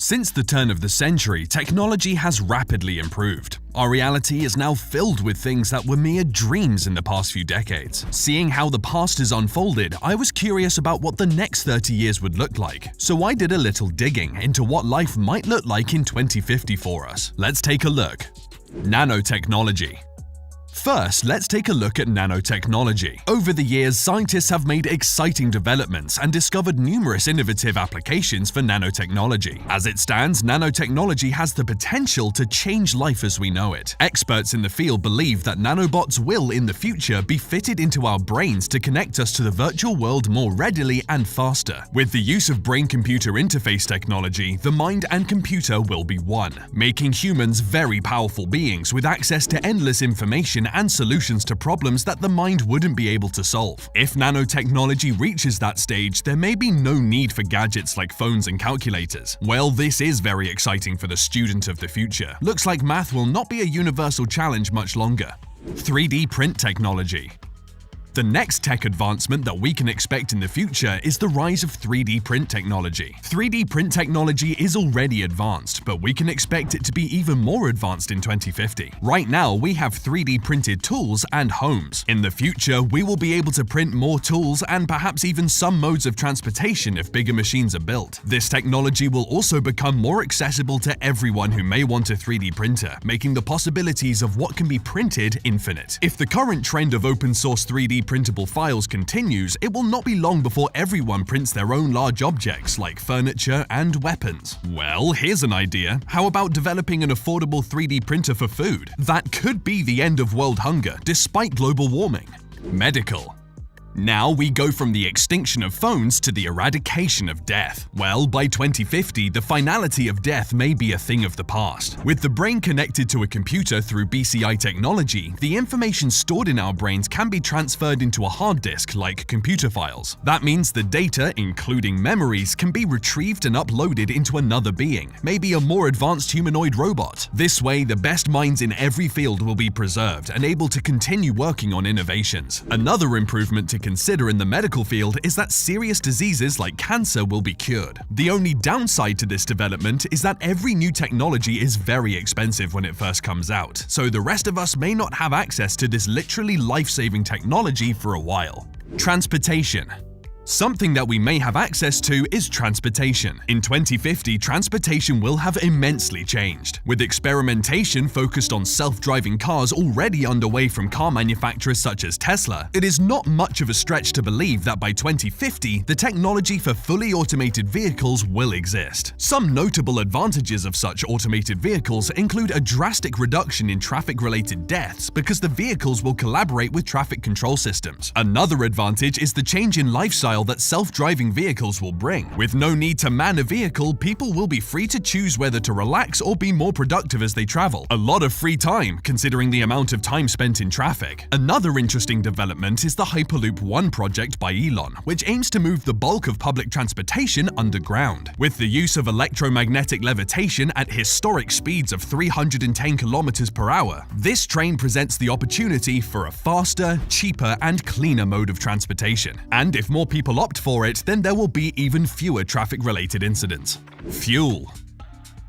Since the turn of the century, technology has rapidly improved. Our reality is now filled with things that were mere dreams in the past few decades. Seeing how the past has unfolded, I was curious about what the next 30 years would look like. So I did a little digging into what life might look like in 2050 for us. Let's take a look. Nanotechnology. First, let's take a look at nanotechnology. Over the years, scientists have made exciting developments and discovered numerous innovative applications for nanotechnology. As it stands, nanotechnology has the potential to change life as we know it. Experts in the field believe that nanobots will, in the future, be fitted into our brains to connect us to the virtual world more readily and faster. With the use of brain-computer interface technology, the mind and computer will be one, making humans very powerful beings with access to endless information and solutions to problems that the mind wouldn't be able to solve. If nanotechnology reaches that stage, there may be no need for gadgets like phones and calculators. Well, this is very exciting for the student of the future. Looks like math will not be a universal challenge much longer. 3D print technology. The next tech advancement that we can expect in the future is the rise of 3D print technology. 3D print technology is already advanced, but we can expect it to be even more advanced in 2050. Right now, we have 3D printed tools and homes. In the future, we will be able to print more tools and perhaps even some modes of transportation if bigger machines are built. This technology will also become more accessible to everyone who may want a 3D printer, making the possibilities of what can be printed infinite. If the current trend of open source 3D printable files continues, it will not be long before everyone prints their own large objects like furniture and weapons. Well, here's an idea. How about developing an affordable 3D printer for food? That could be the end of world hunger despite global warming. Medical. Now we go from the extinction of phones to the eradication of death. Well, by 2050, the finality of death may be a thing of the past. With the brain connected to a computer through BCI technology, the information stored in our brains can be transferred into a hard disk like computer files. That means the data, including memories, can be retrieved and uploaded into another being, maybe a more advanced humanoid robot. This way, the best minds in every field will be preserved and able to continue working on innovations. Another improvement to consider in the medical field is that serious diseases like cancer will be cured. The only downside to this development is that every new technology is very expensive when it first comes out, so the rest of us may not have access to this literally life-saving technology for a while. Transportation. Something that we may have access to is transportation. In 2050, transportation will have immensely changed. With experimentation focused on self-driving cars already underway from car manufacturers such as Tesla, it is not much of a stretch to believe that by 2050, the technology for fully automated vehicles will exist. Some notable advantages of such automated vehicles include a drastic reduction in traffic-related deaths because the vehicles will collaborate with traffic control systems. Another advantage is the change in lifestyle that self-driving vehicles will bring. With no need to man a vehicle, people will be free to choose whether to relax or be more productive as they travel. A lot of free time, considering the amount of time spent in traffic. Another interesting development is the Hyperloop One project by Elon, which aims to move the bulk of public transportation underground. With the use of electromagnetic levitation at historic speeds of 310 kilometers per hour, this train presents the opportunity for a faster, cheaper, and cleaner mode of transportation. And if more people opt for it, then there will be even fewer traffic-related incidents. Fuel.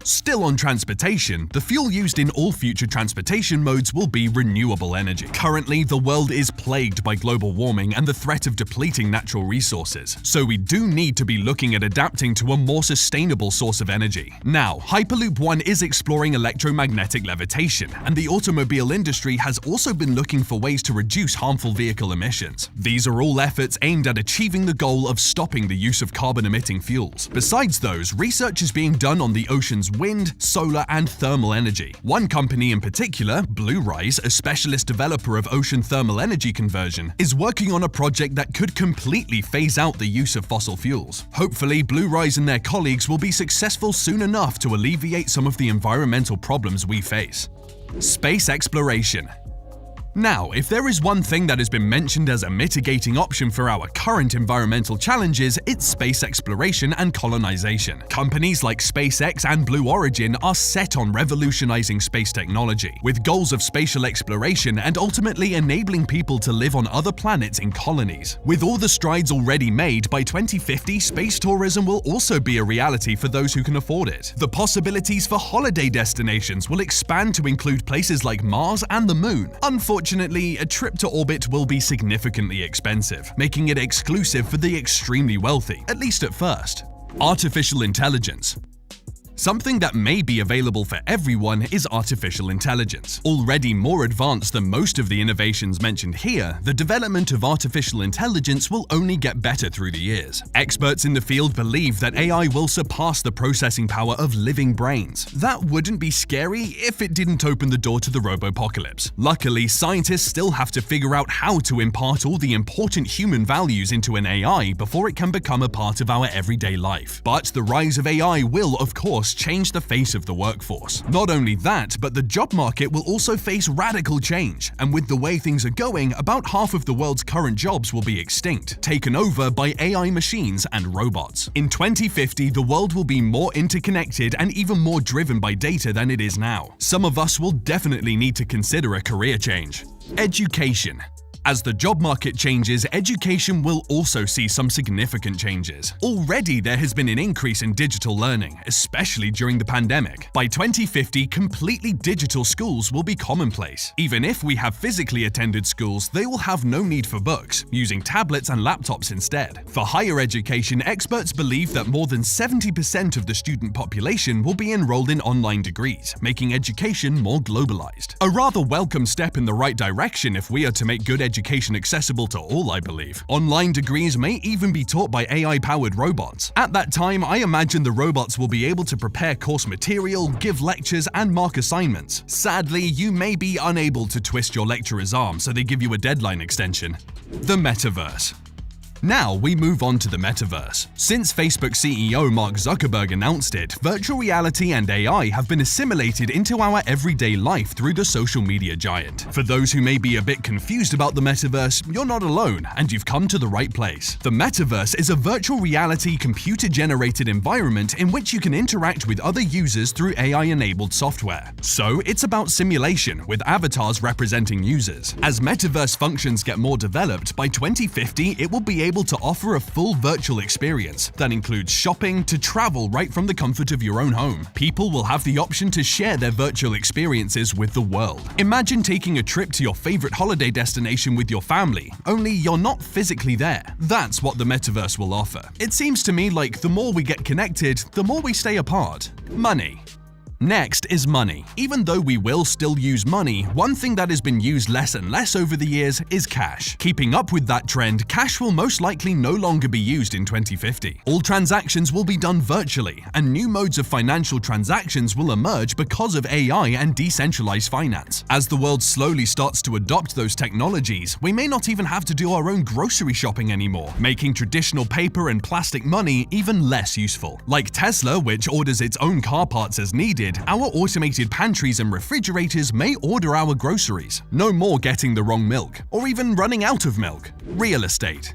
Still on transportation, the fuel used in all future transportation modes will be renewable energy. Currently, the world is plagued by global warming and the threat of depleting natural resources, so we do need to be looking at adapting to a more sustainable source of energy. Now, Hyperloop One is exploring electromagnetic levitation, and the automobile industry has also been looking for ways to reduce harmful vehicle emissions. These are all efforts aimed at achieving the goal of stopping the use of carbon-emitting fuels. Besides those, research is being done on the ocean's wind, solar, and thermal energy. One company in particular, Bluerise, a specialist developer of ocean thermal energy conversion, is working on a project that could completely phase out the use of fossil fuels. Hopefully, Bluerise and their colleagues will be successful soon enough to alleviate some of the environmental problems we face. Space exploration. Now, if there is one thing that has been mentioned as a mitigating option for our current environmental challenges, it's space exploration and colonization. Companies like SpaceX and Blue Origin are set on revolutionizing space technology, with goals of spatial exploration and ultimately enabling people to live on other planets in colonies. With all the strides already made, by 2050, space tourism will also be a reality for those who can afford it. The possibilities for holiday destinations will expand to include places like Mars and the Moon. Unfortunately, a trip to orbit will be significantly expensive, making it exclusive for the extremely wealthy, at least at first. Artificial intelligence. Something that may be available for everyone is artificial intelligence. Already more advanced than most of the innovations mentioned here, the development of artificial intelligence will only get better through the years. Experts in the field believe that AI will surpass the processing power of living brains. That wouldn't be scary if it didn't open the door to the robopocalypse. Luckily, scientists still have to figure out how to impart all the important human values into an AI before it can become a part of our everyday life. But the rise of AI will, of course, change the face of the workforce. Not only that, but the job market will also face radical change, and with the way things are going, about half of the world's current jobs will be extinct, taken over by AI machines and robots. In 2050, the world will be more interconnected and even more driven by data than it is now. Some of us will definitely need to consider a career change. Education. As the job market changes, education will also see some significant changes. Already there has been an increase in digital learning, especially during the pandemic. By 2050, completely digital schools will be commonplace. Even if we have physically attended schools, they will have no need for books, using tablets and laptops instead. For higher education, experts believe that more than 70% of the student population will be enrolled in online degrees, making education more globalized. A rather welcome step in the right direction if we are to make good education accessible to all, I believe. Online degrees may even be taught by AI-powered robots. At that time, I imagine the robots will be able to prepare course material, give lectures, and mark assignments. Sadly, you may be unable to twist your lecturer's arm, so they give you a deadline extension. The metaverse. Now we move on to the metaverse. Since Facebook CEO Mark Zuckerberg announced it, virtual reality and AI have been assimilated into our everyday life through the social media giant. For those who may be a bit confused about the metaverse, you're not alone, and you've come to the right place. The metaverse is a virtual reality computer-generated environment in which you can interact with other users through AI-enabled software. So it's about simulation, with avatars representing users. As metaverse functions get more developed, by 2050 it will be able to offer a full virtual experience that includes shopping to travel right from the comfort of your own home. People will have the option to share their virtual experiences with the world. Imagine taking a trip to your favorite holiday destination with your family, only you're not physically there. That's what the metaverse will offer. It seems to me like the more we get connected, the more we stay apart. Money. Next is money. Even though we will still use money, one thing that has been used less and less over the years is cash. Keeping up with that trend, cash will most likely no longer be used in 2050. All transactions will be done virtually, and new modes of financial transactions will emerge because of AI and decentralized finance. As the world slowly starts to adopt those technologies, we may not even have to do our own grocery shopping anymore, making traditional paper and plastic money even less useful. Like Tesla, which orders its own car parts as needed, our automated pantries and refrigerators may order our groceries. No more getting the wrong milk, or even running out of milk. Real estate.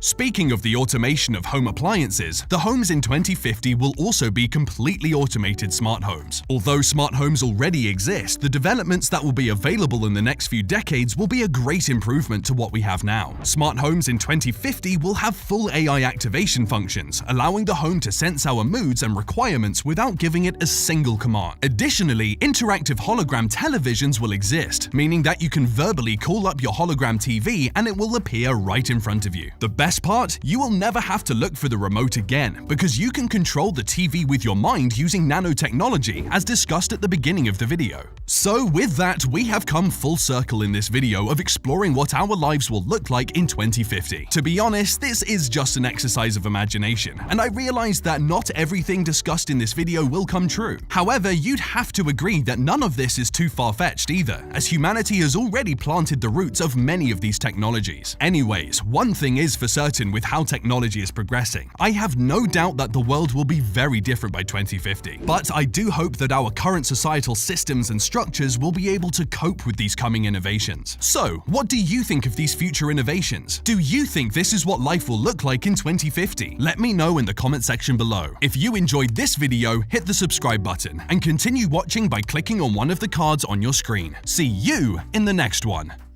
Speaking of the automation of home appliances, the homes in 2050 will also be completely automated smart homes. Although smart homes already exist, the developments that will be available in the next few decades will be a great improvement to what we have now. Smart homes in 2050 will have full AI activation functions, allowing the home to sense our moods and requirements without giving it a single command. Additionally, interactive hologram televisions will exist, meaning that you can verbally call up your hologram TV and it will appear right in front of you. The best part, you will never have to look for the remote again, because you can control the TV with your mind using nanotechnology, as discussed at the beginning of the video. So with that, we have come full circle in this video of exploring what our lives will look like in 2050. To be honest, this is just an exercise of imagination, and I realize that not everything discussed in this video will come true. However, you'd have to agree that none of this is too far-fetched either, as humanity has already planted the roots of many of these technologies. Anyways, one thing is for certain, certain with how technology is progressing. I have no doubt that the world will be very different by 2050. But I do hope that our current societal systems and structures will be able to cope with these coming innovations. So, what do you think of these future innovations? Do you think this is what life will look like in 2050? Let me know in the comment section below. If you enjoyed this video, hit the subscribe button and continue watching by clicking on one of the cards on your screen. See you in the next one.